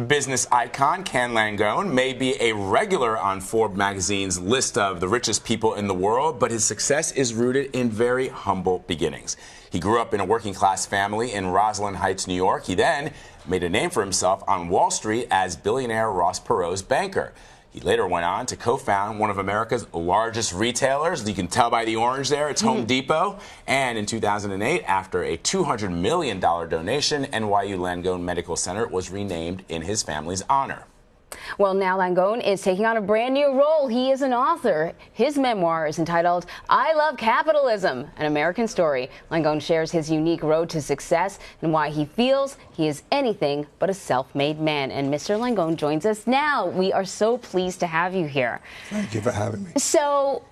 business icon Ken Langone may be a regular on Forbe magazine's list of the richest people in the world, but his success is rooted in very humble beginnings. He grew up in a working-class family in Roslyn Heights, New York. He then made a name for himself on Wall Street as billionaire Ross Perot's banker. He later went on to co-found one of America's largest retailers. You can tell by the orange there, it's Home Depot. And in 2008, after a $200 million donation, NYU Langone Medical Center was renamed in his family's honor. Well, now Langone is taking on a brand new role. He is an author. His memoir is entitled I Love Capitalism, an American Story. Langone shares his unique road to success and why he feels he is anything but a self-made man. And Mr. Langone joins us now. We are so pleased to have you here. Thank you for having me. So,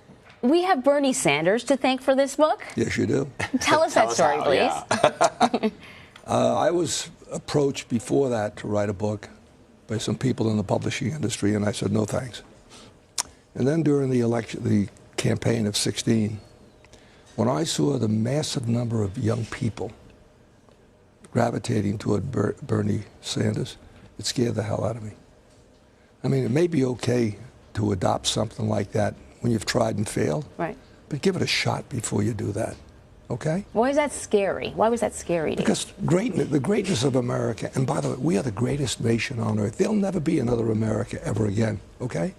we have Bernie Sanders to thank for this book? Yes, you do. Tell us that story, please. Yeah. I was approached before that to write a book by some people in the publishing industry, and I said, no thanks. And then during the campaign of 16, when I saw the massive number of young people gravitating toward Bernie Sanders, it scared the hell out of me. I mean, it may be okay to adopt something like that when you've tried and failed, right? But give it a shot before you do that. Okay? Why is that scary? Why was that scary to you? Because the greatness of America, and by the way, we are the greatest nation on earth. There'll never be another America ever again, okay?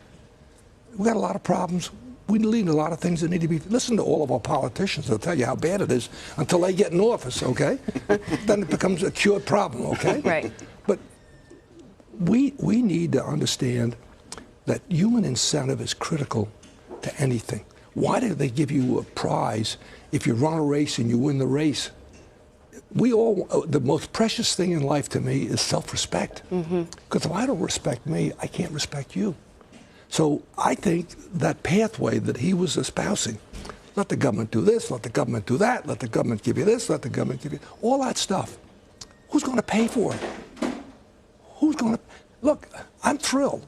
We've got a lot of problems. We need a lot of things that need to be... Listen to all of our politicians. They'll tell you how bad it is until they get in office, okay? Then it becomes a cured problem, okay? Right. But we need to understand that human incentive is critical to anything. Why do they give you a prize if you run a race and you win the race? The most precious thing in life to me is self-respect. Because if I don't respect me, I can't respect you. So I think that pathway that he was espousing, let the government do this, let the government do that, let the government give you this, let the government give you... All that stuff. Who's going to pay for it? Who's going to... Look, I'm thrilled.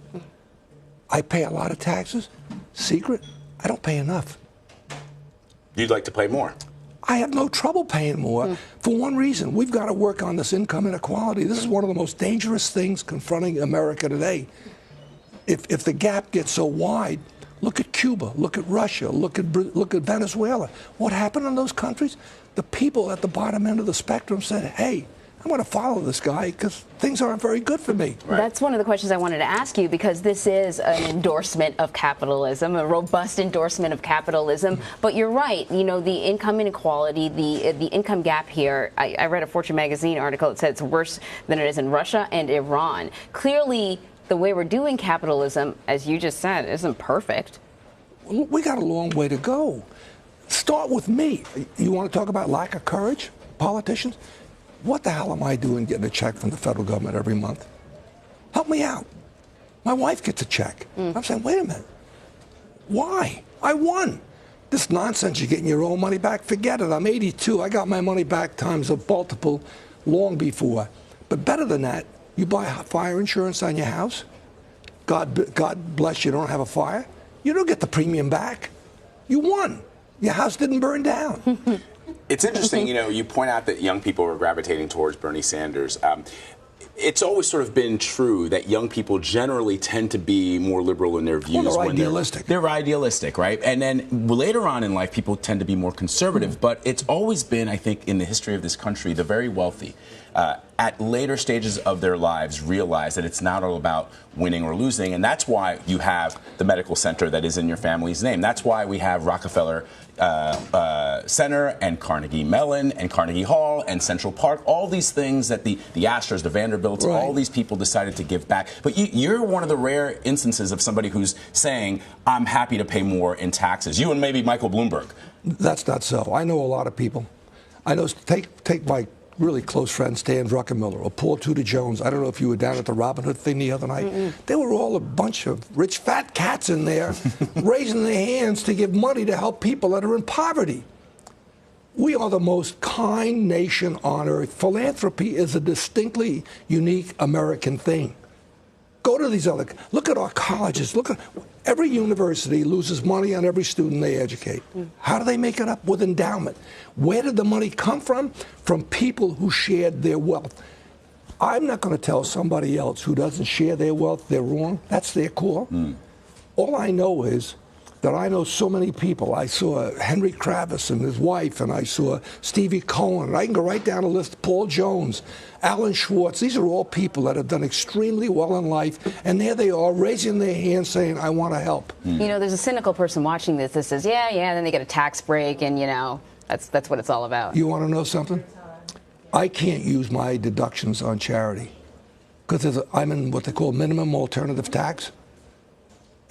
I pay a lot of taxes. Secret, I don't pay enough. You'd like to pay more? I have no trouble paying more for one reason. We've got to work on this income inequality. This is one of the most dangerous things confronting America today. If the gap gets so wide, look at Cuba, look at Russia, look at Venezuela. What happened in those countries? The people at the bottom end of the spectrum said, hey, I'm going to follow this guy because things aren't very good for me. Right. That's one of the questions I wanted to ask you, because this is an endorsement of capitalism, a robust endorsement of capitalism. But you're right, you know, the income inequality, the income gap here, I read a Fortune magazine article that said it's worse than it is in Russia and Iran. Clearly, the way we're doing capitalism, as you just said, isn't perfect. We got a long way to go. Start with me. You want to talk about lack of courage, politicians? What the hell am I doing getting a check from the federal government every month? Help me out. My wife gets a check. I'm saying, wait a minute. Why? I won. This nonsense, you're getting your own money back, forget it. I'm 82. I got my money back times a multiple long before. But better than that, you buy fire insurance on your house. God bless you don't have a fire. You don't get the premium back. You won. Your house didn't burn down. It's interesting, you know, you point out that young people are gravitating towards Bernie Sanders. It's always sort of been true that young people generally tend to be more liberal in their views. Well, they're idealistic. They're idealistic, right? And then later on in life, people tend to be more conservative. But it's always been, I think, in the history of this country, the very wealthy, at later stages of their lives, realize that it's not all about winning or losing. And that's why you have the medical center that is in your family's name. That's why we have Rockefeller Center and Carnegie Mellon and Carnegie Hall and Central Park, all these things that the Astros, the Vanderbilts, right. All these people decided to give back. But you're one of the rare instances of somebody who's saying, I'm happy to pay more in taxes. You and maybe Michael Bloomberg. That's not so. I know a lot of people. I know, take my really close friend Stan Druckenmiller or Paul Tudor Jones. I don't know if you were down at the Robin Hood thing the other night. They were all a bunch of rich fat cats in there raising their hands to give money to help people that are in poverty. We are the most kind nation on earth. Philanthropy is a distinctly unique American thing. Go to these other, look at our colleges, look at, every university loses money on every student they educate. How do they make it up? With endowment. Where did the money come from? From people who shared their wealth. I'm not going to tell somebody else who doesn't share their wealth they're wrong. That's their call. All I know is that I know so many people. I saw Henry Kravis and his wife, and I saw Stevie Cohen, and I can go right down the list, Paul Jones, Alan Schwartz. These are all people that have done extremely well in life, and there they are raising their hands saying, I want to help. You know, there's a cynical person watching this that says, yeah, then they get a tax break, and, you know, that's what it's all about. You want to know something? I can't use my deductions on charity because I'm in what they call minimum alternative tax.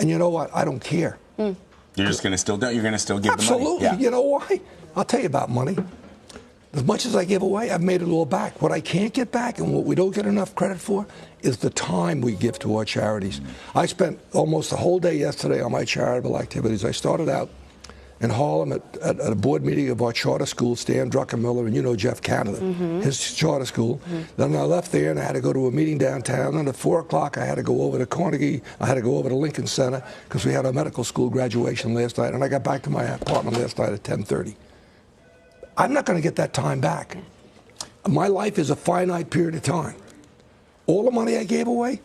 And you know what? I don't care. You're just going to still give Absolutely. the money. Absolutely. You know why? I'll tell you about money. As much as I give away, I've made it all back. What I can't get back and what we don't get enough credit for is the time we give to our charities. I spent almost a whole day yesterday on my charitable activities. I started out in Harlem at a board meeting of our charter school, Stan Druckenmiller, and you know Jeff Canada, his charter school. Then I left there and I had to go to a meeting downtown. And at 4 o'clock, I had to go over to Carnegie. I had to go over to Lincoln Center because we had a medical school graduation last night. And I got back to my apartment last night at 10:30. I'm not going to get that time back. My life is a finite period of time. All the money I gave away,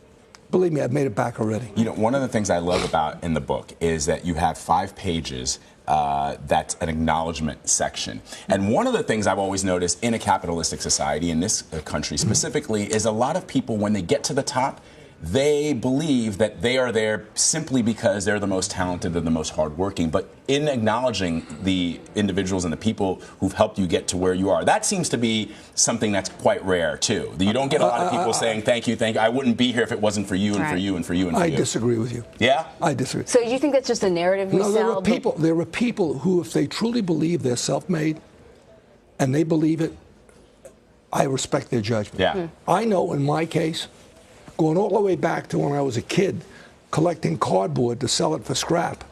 believe me, I've made it back already. You know, one of the things I love about in the book is that you have 5 pages that's an acknowledgement section. And one of the things I've always noticed in a capitalistic society, in this country specifically, is a lot of people, when they get to the top, they believe that they are there simply because they're the most talented, they're the most hardworking. But in acknowledging the individuals and the people who've helped you get to where you are, that seems to be something that's quite rare, too. You don't get a lot of people saying, thank you, I wouldn't be here if it wasn't for you and for you and for you and for you. I disagree with you. Yeah? I disagree. So you think that's just a narrative we sell? There are people who, if they truly believe they're self-made and they believe it, I respect their judgment. Yeah. I know in my case, going all the way back to when I was a kid, collecting cardboard to sell it for scrap.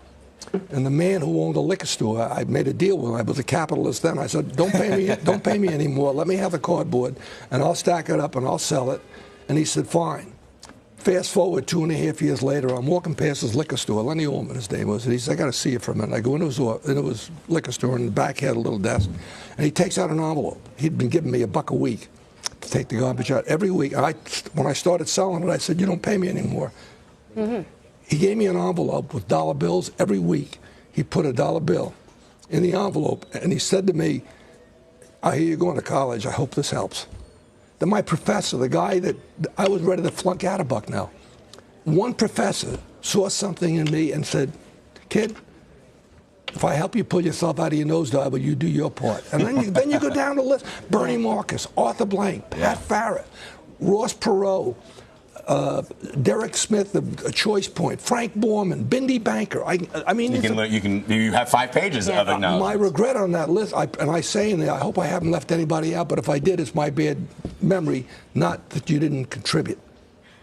And the man who owned the liquor store, I made a deal with him. I was a capitalist then. I said, don't pay me anymore. Let me have the cardboard, and I'll stack it up, and I'll sell it. And he said, fine. Fast forward 2.5 years later, I'm walking past his liquor store. Lenny Ullman, his name was. And he said, I got to see you for a minute. I go into his liquor store, and the back had a little desk. And he takes out an envelope. He'd been giving me $1 a week to take the garbage out every week. When I started selling it, I said, you don't pay me anymore. He gave me an envelope with dollar bills every week. He put a $1 bill in the envelope, and he said to me, I hear you're going to college. I hope this helps. Then my professor, the guy that I was ready to flunk out of Bucknell, one professor saw something in me and said, kid, if I help you pull yourself out of your nosedive, will you do your part? And then you go down the list. Bernie Marcus, Arthur Blank, Pat Farrett, Ross Perot, Derek Smith of Choice Point, Frank Borman, Bindi Banker. I mean, you have 5 pages of acknowledgments. My regret on that list, and I say in there, I hope I haven't left anybody out, but if I did, it's my bad memory, not that you didn't contribute.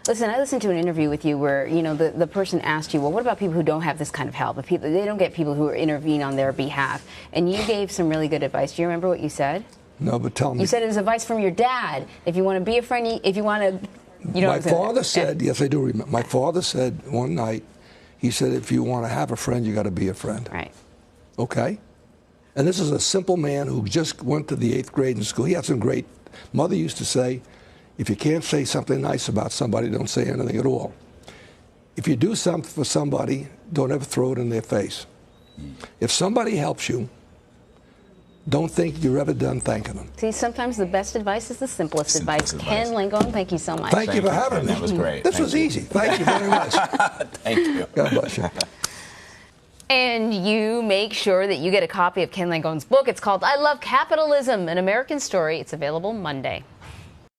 Listen, I listened to an interview with you where, you know, the person asked you, well, what about people who don't have this kind of help? If they don't get people who intervene on their behalf. And you gave some really good advice. Do you remember what you said? No, but tell me. You said it was advice from your dad. If you want to be a friend, if you want to, you know. My father said, yes, I do remember. My father said one night, he said, if you want to have a friend, you got to be a friend. Right. Okay? And this is a simple man who just went to the 8th grade in school. He had some great, mother used to say, if you can't say something nice about somebody, don't say anything at all. If you do something for somebody, don't ever throw it in their face. If somebody helps you, don't think you're ever done thanking them. See, sometimes the best advice is the simplest advice. Ken Langone, thank you so much. Thank you for having me. That was great. This was easy. Thank you very much. Thank you. God bless you. And you make sure that you get a copy of Ken Langone's book. It's called I Love Capitalism, An American Story. It's available Monday.